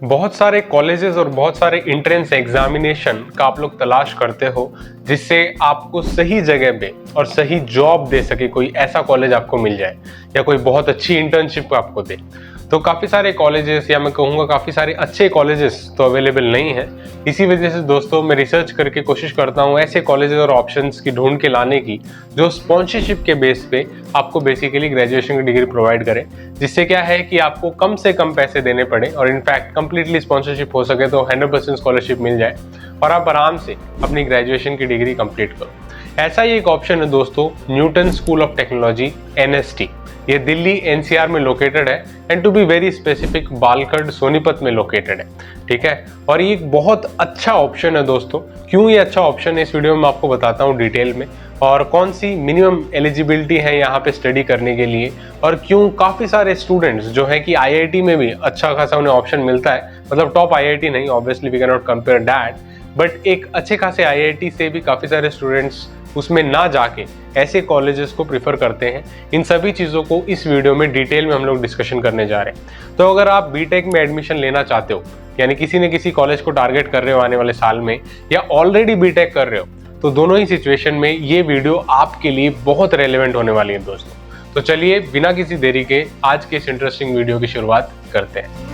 बहुत सारे कॉलेजेस और बहुत सारे एंट्रेंस एग्जामिनेशन का आप लोग तलाश करते हो जिससे आपको सही जगह पे और सही जॉब दे सके, कोई ऐसा कॉलेज आपको मिल जाए या कोई बहुत अच्छी इंटर्नशिप आपको दे। तो काफ़ी सारे कॉलेजेस या मैं कहूँगा काफ़ी सारे अच्छे कॉलेजेस तो अवेलेबल नहीं है। इसी वजह से दोस्तों मैं रिसर्च करके कोशिश करता हूँ ऐसे कॉलेजेस और ऑप्शंस की ढूंढ के लाने की जो स्पॉन्सरशिप के बेस पे आपको बेसिकली ग्रेजुएशन की डिग्री प्रोवाइड करे, जिससे क्या है कि आपको कम से कम पैसे देने पड़े और इनफैक्ट कंप्लीटली स्पॉन्सरशिप हो सके तो 100% स्कॉलरशिप मिल जाए और आप आराम से अपनी ग्रेजुएशन की डिग्री कंप्लीट करो। ऐसा ही एक ऑप्शन है दोस्तों, Newton school of technology NST। ये दिल्ली NCR में लोकेटेड है and to be very specific Balkhand Sonipat में लोकेटेड है। ठीक है, और ये एक बहुत अच्छा ऑप्शन है दोस्तों। क्यों ये अच्छा ऑप्शन है इस वीडियो में आपको बताता हूँ डिटेल में, और कौन सी मिनिमम एलिजिबिलिटी है यहाँ पे स्टडी करने के लिए, और क्यों काफ़ी सारे स्टूडेंट्स जो है कि IIT में भी अच्छा खासा उन्हें ऑप्शन मिलता है, मतलब टॉप IIT नहीं, obviously we can not compare that, but एक अच्छे खासे IIT से भी काफ़ी सारे स्टूडेंट्स उसमें ना जाके ऐसे कॉलेजेस को प्रीफर करते हैं। इन सभी चीज़ों को इस वीडियो में डिटेल में हम लोग डिस्कशन करने जा रहे हैं। तो अगर आप बीटेक में एडमिशन लेना चाहते हो, यानी किसी न किसी कॉलेज को टारगेट कर रहे हो आने वाले साल में, या ऑलरेडी बीटेक कर रहे हो, तो दोनों ही सिचुएशन में ये वीडियो आपके लिए बहुत रेलेवेंट होने वाली है दोस्तों। तो चलिए बिना किसी देरी के आज के इस इंटरेस्टिंग वीडियो की शुरुआत करते हैं।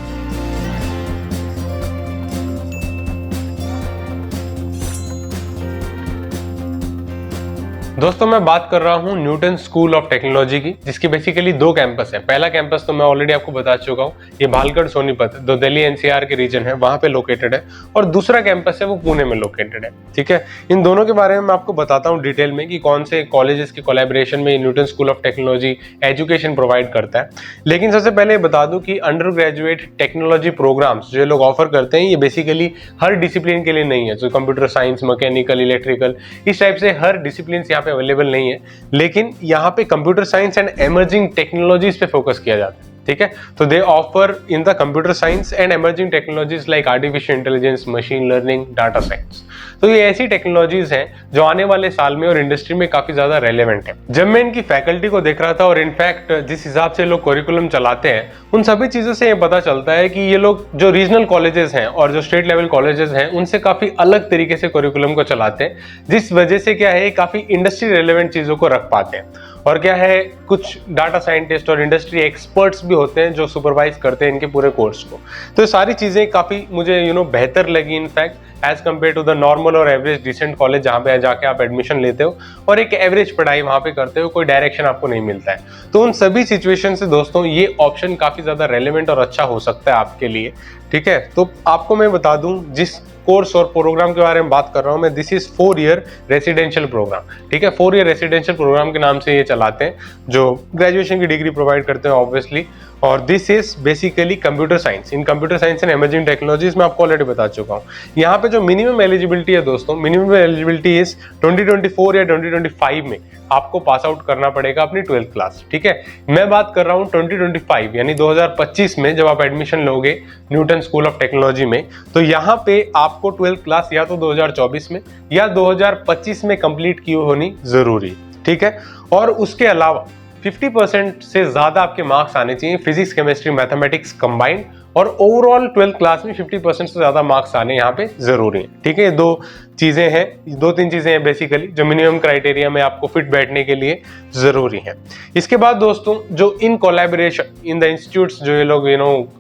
दोस्तों मैं बात कर रहा हूँ न्यूटन स्कूल ऑफ टेक्नोलॉजी की, जिसकी बेसिकली दो कैंपस है। पहला कैंपस तो मैं ऑलरेडी आपको बता चुका हूँ, ये बालगढ़ सोनीपत जो दिल्ली NCR के रीजन है वहाँ पे लोकेटेड है, और दूसरा कैंपस है वो पुणे में लोकेटेड है। ठीक है, इन दोनों के बारे में मैं आपको बताता हूँ डिटेल में कि कौन से कॉलेजेस के कोलैबोरेशन में Newton school of technology education provide करता है। लेकिन सबसे पहले बता दूँ कि अंडर ग्रेजुएट टेक्नोलॉजी प्रोग्राम्स जो लोग ऑफर करते हैं ये बेसिकली हर डिसिप्लिन के लिए नहीं है। जो कंप्यूटर साइंस, मैकेनिकल, इलेक्ट्रिकल, इस टाइप से हर डिसिप्लिन यहाँ पे अवेलेबल नहीं है, लेकिन यहाँ पे computer science and emerging technologies पे फोकस किया जाता है। ठीक है, तो दे offer in the computer science and emerging technologies like artificial intelligence, machine learning, data science. तो ये ऐसी टेक्नोलॉजीज हैं जो आने वाले साल में और इंडस्ट्री में काफी ज्यादा रेलेवेंट है। जब मैं इनकी फैकल्टी को देख रहा था और इनफैक्ट जिस हिसाब से लोग करिकुलम चलाते हैं, उन सभी चीजों से ये पता चलता है कि ये लोग जो रीजनल कॉलेजेस हैं और जो स्टेट लेवल कॉलेजेस हैं उनसे काफी अलग तरीके से करिकुलम को चलाते हैं, जिस वजह से क्या है काफी इंडस्ट्री रेलेवेंट चीजों को रख पाते हैं। और क्या है, कुछ डाटा साइंटिस्ट और इंडस्ट्री एक्सपर्ट्स भी होते हैं जो सुपरवाइज करते हैं इनके पूरे कोर्स को। तो ये सारी चीजें काफी मुझे बेहतर लगी in fact as compared to the normal और एवरेज डिसेंट कॉलेज जहाँ पे जाके आप एडमिशन लेते हो और एक एवरेज पढ़ाई वहाँ पे करते हो, कोई डायरेक्शन आपको नहीं मिलता है। तो उन सभी सिचुएशन से दोस्तों ये ऑप्शन काफी ज्यादा रेलेवेंट और अच्छा हो सकता है आपके लिए। ठीक है, तो आपको मैं बता दूं जिस कोर्स और प्रोग्राम के बारे में बात कर रहा हूं मैं, this is 4 year residential programme. ठीक है, 4 ईयर रेसिडेंशियल प्रोग्राम के नाम से ये चलाते हैं, जो ग्रेजुएशन की डिग्री प्रोवाइड करते हैं ऑब्वियसली। और this is basically computer science. In computer science and emerging technologies में आपको ऑलरेडी बता चुका हूँ। यहाँ पे जो मिनिमम एलिजिबिलिटी है दोस्तों, मिनिमम एलिजिबिलिटी इज 2024 या 2025 में आपको पास आउट करना पड़ेगा अपनी 12th क्लास। ठीक है, मैं बात कर रहा हूँ 2025 यानी 2025 में जब आप एडमिशन लोगे न्यूटन स्कूल ऑफ टेक्नोलॉजी में, तो यहाँ पे आपको 12th क्लास या तो 2024 में या 2025 में कंप्लीट की होनी जरूरी। ठीक है, और उसके अलावा 50% से ज्यादा आपके मार्क्स आने चाहिए फिजिक्स, केमिस्ट्री, मैथमेटिक्स कंबाइंड, और ओवरऑल 12th क्लास में 50% से ज्यादा मार्क्स आने यहाँ पे जरूरी है। ठीक है, दो तीन चीजें हैं बेसिकली जो मिनिमम क्राइटेरिया में आपको फिट बैठने के लिए जरूरी है। इसके बाद दोस्तों जो in collaboration in the institutes जो ये लोग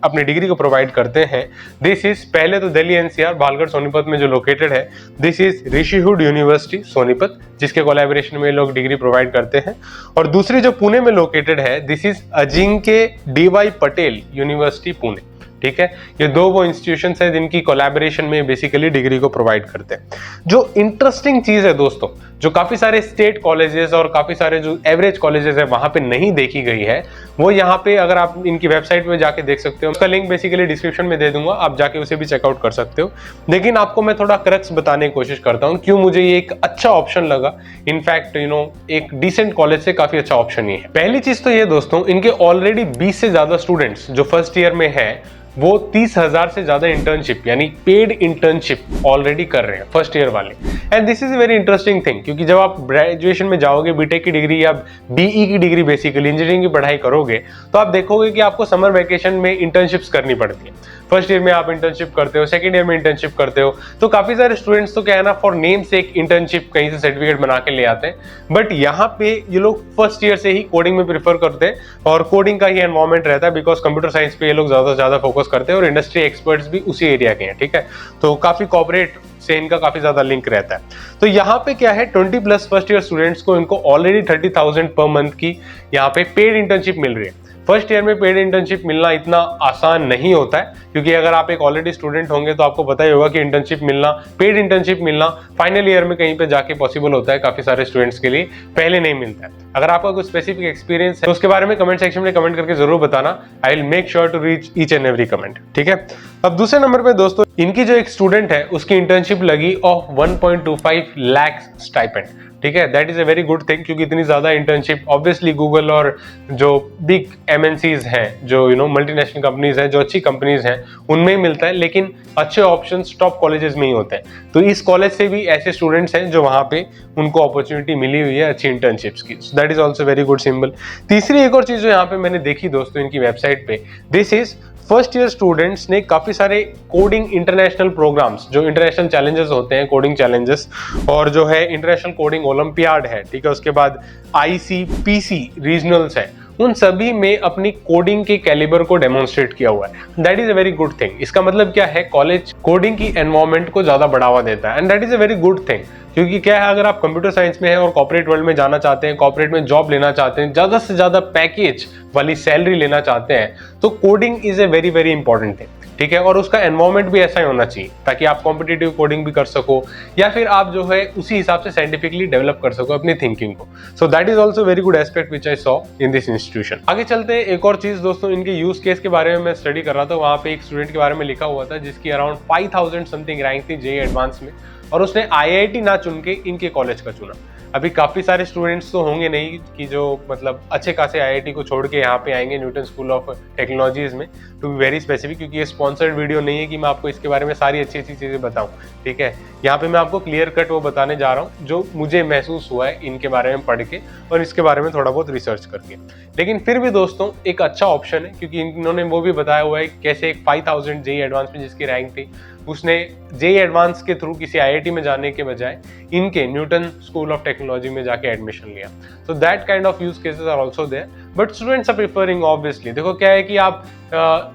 अपनी डिग्री को प्रोवाइड करते हैं, दिस इज पहले तो दिल्ली NCR बालगढ़ सोनीपत में जो लोकेटेड है, this is Rishihood university Sonipat, जिसके कोलैबोरेशन में लोग डिग्री प्रोवाइड करते हैं। और दूसरी जो पुणे में लोकेटेड है, this is Ajinkya DY Patel university Pune. ठीक है, ये दो वो इंस्टीट्यूशंस है जिनकी कोलैबोरेशन में बेसिकली डिग्री को प्रोवाइड करते हैं। जो इंटरेस्टिंग चीज है दोस्तों, जो काफी सारे स्टेट कॉलेजेस और काफी सारे जो एवरेज कॉलेजेस है वहां पे नहीं देखी गई है, वो यहाँ पे अगर आप इनकी वेबसाइट पे जाके देख सकते हो, उसका लिंक बेसिकली डिस्क्रिप्शन में दे दूंगा, आप जाके उसे भी चेकआउट कर सकते हो। लेकिन आपको मैं थोड़ा क्रक्स बताने की कोशिश करता हूँ क्यों मुझे ये एक अच्छा ऑप्शन लगा। इनफैक्ट एक डिसेंट कॉलेज से काफी अच्छा ऑप्शन ये है। पहली चीज तो ये दोस्तों, इनके ऑलरेडी 20 से ज्यादा स्टूडेंट्स जो फर्स्ट ईयर में है वो 30,000 से ज्यादा इंटर्नशिप यानी पेड इंटर्नशिप ऑलरेडी कर रहे हैं फर्स्ट ईयर वाले। And this is a very interesting thing, क्योंकि जब आप ग्रेजुएशन में जाओगे, बीटेक की डिग्री या BE की डिग्री बेसिकली इंजीनियरिंग की पढ़ाई करोगे, तो आप देखोगे कि आपको समर वेकेशन में इंटर्नशिप्स करनी पड़ती है। फर्स्ट ईयर में आप इंटर्नशिप करते हो, सेकंड ईयर में इंटर्नशिप करते हो, तो काफी सारे स्टूडेंट्स तो क्या है ना, फॉर नेम से एक इंटर्नशिप कहीं से सर्टिफिकेट बना के ले आते हैं। बट यहाँ पे ये लोग फर्स्ट ईयर से ही कोडिंग में प्रीफर करते हैं और कोडिंग का ही एनवायरमेंट रहता है, बिकॉज कंप्यूटर साइंस पे ये लोग ज्यादा से ज्यादा फोकस करते हैं और इंडस्ट्री एक्सपर्ट्स भी उसी एरिया के हैं, ठीक है। तो काफी कॉर्पोरेट से इनका काफी ज्यादा लिंक रहता है। तो यहाँ पे क्या है, 20+ फर्स्ट ईयर स्टूडेंट्स को इनको ऑलरेडी 30,000 पर मंथ की यहाँ पे पेड इंटर्नशिप मिल रही है। फर्स्ट ईयर में पेड इंटर्नशिप मिलना इतना आसान नहीं होता है, क्योंकि अगर आप एक ऑलरेडी स्टूडेंट होंगे तो आपको पता ही होगा कि इंटर्नशिप मिलना, पेड इंटर्नशिप मिलना फाइनल ईयर में कहीं पे जाके पॉसिबल होता है, काफी सारे स्टूडेंट्स के लिए पहले नहीं मिलता है। अगर आपका कोई स्पेसिफिक एक्सपीरियंस है तो उसके बारे में कमेंट सेक्शन में कमेंट करके जरूर बताना। I will make sure to reach each and every comment, ठीक है। अब दूसरे नंबर पे दोस्तों, इनकी जो एक स्टूडेंट है उसकी इंटर्नशिप लगी ऑफ 1.25 लाख स्टाइपेंड, ठीक है। That is a very good thing, क्योंकि इतनी ज्यादा इंटर्नशिप ऑब्वियसली गूगल और जो बिग एमएनसीज हैं, जो मल्टीनेशनल कंपनीज हैं, जो अच्छी कंपनीज हैं, उनमें ही मिलता है, लेकिन अच्छे ऑप्शंस टॉप कॉलेजेस में ही होते हैं। तो इस कॉलेज से भी ऐसे स्टूडेंट्स हैं जो वहां पे उनको अपॉर्चुनिटी मिली हुई है अच्छी इंटर्नशिप्स की। सो that is also very good symbol. तीसरी एक और चीज जो यहाँ पे मैंने देखी दोस्तों इनकी वेबसाइट पे, this is first year students ने काफी सारे कोडिंग इंटरनेशनल प्रोग्राम्स, जो इंटरनेशनल चैलेंजेस होते हैं, कोडिंग चैलेंजेस, और जो है इंटरनेशनल कोडिंग ओलंपियाड है, ठीक है, उसके बाद ICPC रीजनल्स है, उन सभी में अपनी कोडिंग के कैलिबर को डेमोन्स्ट्रेट किया हुआ है। That is a very good thing. इसका मतलब क्या है, कॉलेज कोडिंग की एनवायरमेंट को ज्यादा बढ़ावा देता है, and that is a very good thing. क्योंकि क्या है, अगर आप कंप्यूटर साइंस में हैं और कॉर्पोरेट वर्ल्ड में जाना चाहते हैं, कॉर्पोरेट में जॉब लेना चाहते हैं, ज्यादा से ज्यादा पैकेज वाली सैलरी लेना चाहते हैं, तो coding is a very very important thing, ठीक है। और उसका एनवायरमेंट भी ऐसा ही होना चाहिए ताकि आप कॉम्पिटिटिव कोडिंग भी कर सको, या फिर आप जो है उसी हिसाब से साइंटिफिकली डेवलप कर सको अपनी थिंकिंग को। सो that is also very good aspect which I saw in this institution. आगे चलते हैं, एक और चीज दोस्तों, इनके यूज केस के बारे में मैं स्टडी कर रहा था, वहां पे एक स्टूडेंट के बारे में लिखा हुआ था जिसकी अराउंड 5000 समथिंग रैंक थी जेईई एडवांस में, और उसने IIT ना चुन के इनके कॉलेज का चुना। अभी काफी सारे स्टूडेंट्स तो होंगे नहीं कि जो मतलब अच्छे खासे IIT को छोड़ के यहाँ पे आएंगे न्यूटन स्कूल ऑफ टेक्नोलॉजीज में, टू बी वेरी स्पेसिफिक, क्योंकि ये स्पॉन्सर्ड वीडियो नहीं है कि मैं आपको इसके बारे में सारी अच्छी अच्छी चीजें बताऊं, ठीक है। यहाँ पे मैं आपको क्लियर कट वो बताने जा रहा हूँ जो मुझे महसूस हुआ है इनके बारे में पढ़ के और इसके बारे में थोड़ा बहुत रिसर्च करके। लेकिन फिर भी दोस्तों एक अच्छा ऑप्शन है, क्योंकि इन्होंने वो भी बताया हुआ है कैसे एक 5000 जेईई एडवांस में जिसकी रैंक थी, उसने जेईई एडवांस के थ्रू किसी IIT में जाने के बजाय इनके न्यूटन स्कूल ऑफ टेक्नोलॉजी में जाके एडमिशन लिया। तो that kind of use cases are also there, but students are preferring obviously. देखो क्या है कि आप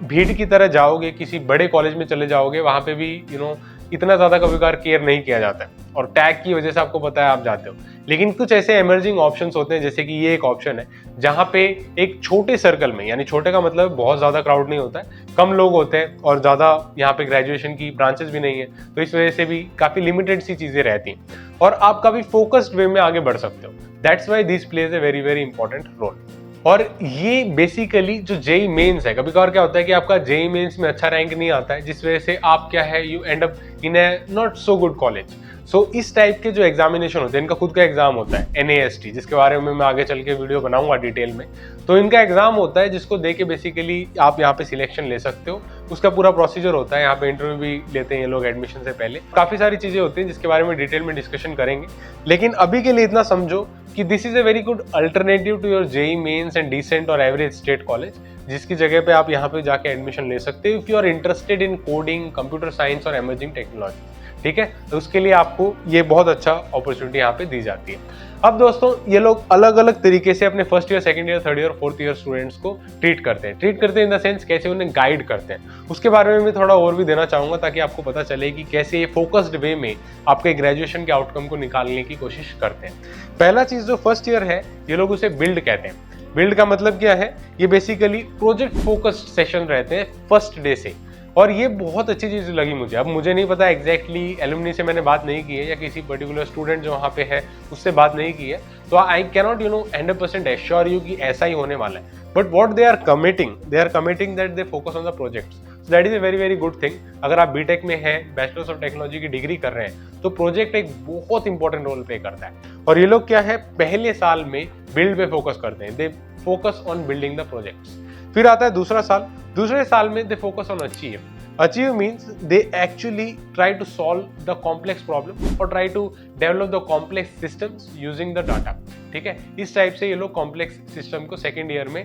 भीड़ की तरह जाओगे, किसी बड़े कॉलेज में चले जाओगे, वहां पे भी इतना ज्यादा कभी कभार केयर नहीं किया जाता है और टैग की वजह से आपको पता है आप जाते हो। लेकिन कुछ ऐसे इमर्जिंग ऑप्शंस होते हैं, जैसे कि ये एक ऑप्शन है जहां पे एक छोटे सर्कल में, यानी छोटे का मतलब बहुत ज्यादा क्राउड नहीं होता है, कम लोग होते हैं और ज्यादा यहाँ पे ग्रेजुएशन की ब्रांचेस भी नहीं है, तो इस वजह से भी काफी लिमिटेड सी चीजें रहती हैं और आप काफी फोकस्ड वे में आगे बढ़ सकते हो। That's why this plays a very very important role. और ये बेसिकली जो जेईई मेंस है, कभी कभार क्या होता है कि आपका जेईई मेंस में अच्छा रैंक नहीं आता है, जिस वजह से आप क्या है, you end up in a not so good college. So इस टाइप के जो एग्जामिनेशन होते हैं, इनका खुद का एग्जाम होता है NAST, जिसके बारे में मैं आगे चल के वीडियो बनाऊंगा डिटेल में। तो इनका एग्जाम होता है जिसको दे के बेसिकली आप यहाँ पे सिलेक्शन ले सकते हो। उसका पूरा प्रोसीजर होता है, यहाँ पे इंटरव्यू भी लेते हैं ये लोग एडमिशन से पहले, काफी सारी चीजें होती हैं जिसके बारे में डिटेल में डिस्कशन करेंगे। लेकिन अभी के लिए इतना समझो कि this is a very good alternative to your JEE mains and decent और एवरेज स्टेट कॉलेज, जिसकी जगह पे आप यहाँ पे जाके एडमिशन ले सकते हो if you are interested in coding, computer science और इमर्जिंग टेक्नोलॉजी, ठीक है। तो उसके लिए आपको ये बहुत अच्छा अपॉर्चुनिटी यहाँ पे दी जाती है। अब दोस्तों ये लोग अलग अलग तरीके से अपने first year, second year, third year, fourth year students को ट्रीट करते हैं इन द सेंस कैसे उन्हें गाइड करते हैं, उसके बारे में भी थोड़ा और भी देना चाहूंगा ताकि आपको पता चले कि कैसे फोकस्ड वे में आपके ग्रेजुएशन के आउटकम को निकालने की कोशिश करते हैं। पहला चीज जो फर्स्ट ईयर है, ये लोग उसे बिल्ड कहते हैं। बिल्ड का मतलब क्या है, ये बेसिकली प्रोजेक्ट फोकस्ड सेशन रहते हैं फर्स्ट डे से, और ये बहुत अच्छी चीज लगी मुझे। अब मुझे नहीं पता एग्जैक्टली एलुमनी से मैंने बात नहीं की है या किसी पर्टिकुलर स्टूडेंट जो वहाँ पे है उससे बात नहीं की है, तो आई कैनॉट 100% एश्योर यू कि ऐसा ही होने वाला है। But what they are committing that they focus on the projects, so that is a very very good thing. अगर आप बीटेक में हैं, बैचलर्स ऑफ टेक्नोलॉजी की डिग्री कर रहे हैं, तो प्रोजेक्ट एक बहुत इंपॉर्टेंट रोल प्ले करता है। और ये लोग क्या है, पहले साल में बिल्ड पे फोकस करते हैं, दे focus on building the projects. फिर आता है दूसरा साल, दूसरे साल में दे focus on achieve. Achieve means they actually try to solve the complex problem or try to develop the complex systems using the data, ठीक है। इस टाइप से ये लोग कॉम्प्लेक्स सिस्टम को सेकेंड ईयर में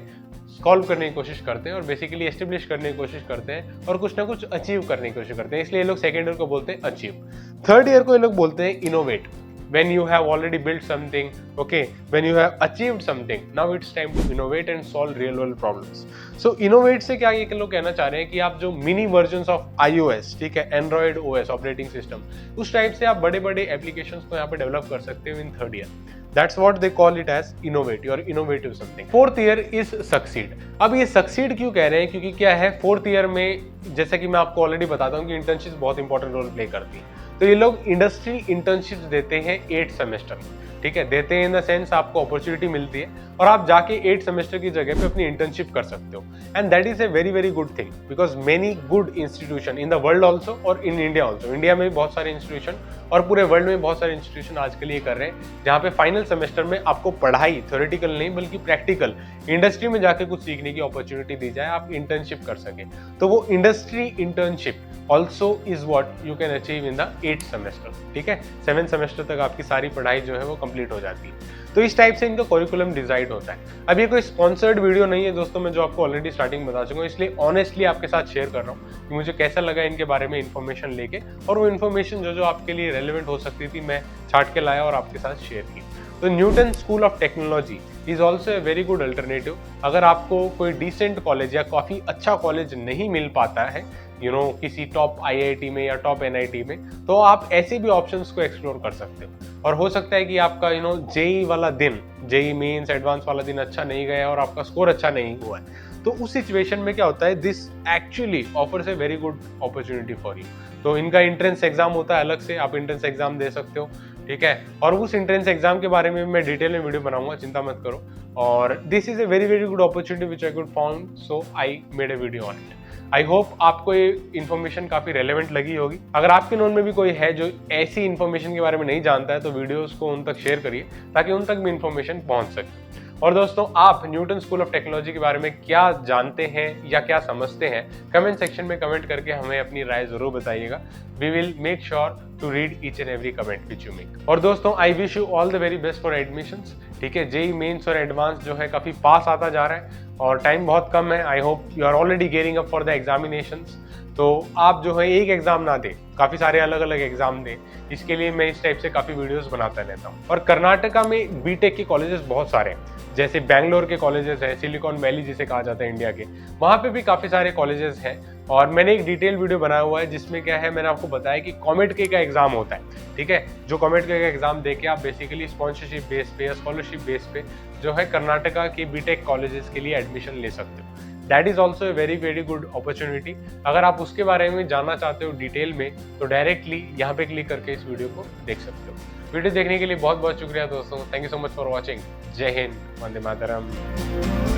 सॉल्व करने की कोशिश करते हैं और बेसिकली एस्टेब्लिश करने की कोशिश करते हैं और कुछ ना कुछ अचीव करने की कोशिश करते हैं, इसलिए ये लोग सेकेंड ईयर को बोलते हैं अचीव। थर्ड ईयर को ये लोग बोलते हैं innovate. When you have already built something, okay, when you have achieved something, now it's time to innovate and solve real world problems. So innovate से क्या ये लोग कहना चाह रहे हैं कि आप जो मिनी वर्जन्स ऑफ iOS, ठीक है, Android OS ऑपरेटिंग सिस्टम, उस टाइप से आप बड़े बड़े एप्लीकेशंस को यहाँ पे डेवलप कर सकते हो in third year. That's what they call it as innovate or innovative something. Fourth year is succeed. अब ये succeed क्यों कह रहे हैं, क्योंकि क्या है फोर्थ ईयर में, जैसे कि मैं आपको ऑलरेडी बताता हूँ कि इंटर्नशिप बहुत इंपॉर्टेंट रोल प्ले करती है। तो ये लोग इंडस्ट्री इंटर्नशिप देते हैं 8 सेमेस्टर, ठीक है, देते हैं इन द सेंस आपको अपॉर्चुनिटी मिलती है और आप जाके 8 सेमेस्टर की जगह पे अपनी इंटर्नशिप कर सकते हो। And that is a very very good thing because many good institution in the world also और इन इंडिया ऑल्सो, इंडिया में भी बहुत सारे इंस्टीट्यूशन और पूरे वर्ल्ड में बहुत सारे इंस्टीट्यूशन आज के लिए कर रहे हैं जहाँ पे फाइनल सेमेस्टर में आपको पढ़ाई थ्योरेटिकल नहीं बल्कि प्रैक्टिकल इंडस्ट्री में जाके कुछ सीखने की अपॉर्चुनिटी दी जाए, आप इंटर्नशिप कर सके। तो वो industry internship also is what you can achieve in the 8 semester, ठीक है, 7 सेमेस्टर तक आपकी सारी पढ़ाई जो है वो कंप्लीट हो जाती है। तो इस टाइप से इनका करिकुलम डिजाइन होता है। अब ये कोई स्पॉन्सर्ड वीडियो नहीं है दोस्तों, मैं जो आपको ऑलरेडी स्टार्टिंग बता चुका हूँ, इसलिए ऑनेस्टली आपके साथ शेयर कर रहा हूँ कि मुझे कैसा लगा इनके बारे में इन्फॉर्मेशन लेके, और वो इन्फॉर्मेशन जो आपके लिए रेलिवेंट हो सकती थी मैं छाट के लाया और आपके साथ शेयर की। तो Newton school of technology is also a very good alternative. अगर आपको कोई डिसेंट कॉलेज या काफ़ी अच्छा कॉलेज नहीं मिल पाता है किसी टॉप IIT में या टॉप NIT में, तो आप ऐसे भी ऑप्शंस को एक्सप्लोर कर सकते हो। और हो सकता है कि आपका जेई वाला दिन, जेई मेंस एडवांस वाला दिन अच्छा नहीं गया और आपका स्कोर अच्छा नहीं हुआ है, तो उस सिचुएशन में क्या होता है, this actually offers a very good opportunity for you. तो इनका एंट्रेंस एग्जाम होता है अलग से, आप एंट्रेंस एग्जाम दे सकते हो, ठीक है, और उस एंट्रेंस एग्जाम के बारे में मैं डिटेल में वीडियो बनाऊंगा, चिंता मत करो। और this is a very very good opportunity which I could found, so I made a video on it. I hope आपको ये इन्फॉर्मेशन काफी रेलेवेंट लगी होगी। अगर आपके नोन में भी कोई है जो ऐसी इन्फॉर्मेशन के बारे में नहीं जानता है, तो वीडियोस को उन तक शेयर करिए ताकि उन तक भी इन्फॉर्मेशन पहुंच सके। और दोस्तों, आप न्यूटन स्कूल ऑफ टेक्नोलॉजी के बारे में क्या जानते हैं या क्या समझते हैं, कमेंट सेक्शन में कमेंट करके हमें अपनी राय जरूर बताइएगा। We will make sure to read each and every comment which you make. और दोस्तों, I wish you all the very best for admissions, ठीक है। जेई मेंस और एडवांस जो है काफी पास आता जा रहा है और टाइम बहुत कम है। I hope you are already gearing up for the examinations. तो आप जो है एक एग्जाम ना दें, काफ़ी सारे अलग अलग एग्जाम दें, इसके लिए मैं इस टाइप से काफ़ी वीडियोस बनाता रहता हूँ। और कर्नाटका में बीटेक के कॉलेजेस बहुत सारे हैं, जैसे बैंगलोर के कॉलेजेस हैं, सिलिकॉन वैली जिसे कहा जाता है इंडिया के, वहाँ पे भी काफ़ी सारे कॉलेजेस हैं। और मैंने एक डिटेल वीडियो बनाया हुआ है जिसमें क्या है, मैंने आपको बताया कि कॉमेट के का एग्जाम होता है, ठीक है, जो कॉमेट के का एग्जाम दे के आप बेसिकली स्पॉन्सरशिप बेस पे या स्कॉलरशिप बेस पे जो है कर्नाटका के बीटेक कॉलेजेस के लिए एडमिशन ले सकते हो। That is also a very very good opportunity. अगर आप उसके बारे में जानना चाहते हो डिटेल में, तो डायरेक्टली यहाँ पे क्लिक करके इस वीडियो को देख सकते हो। वीडियो देखने के लिए बहुत बहुत शुक्रिया दोस्तों। Thank you so much for watching. जय हिंद, वंदे मातरम।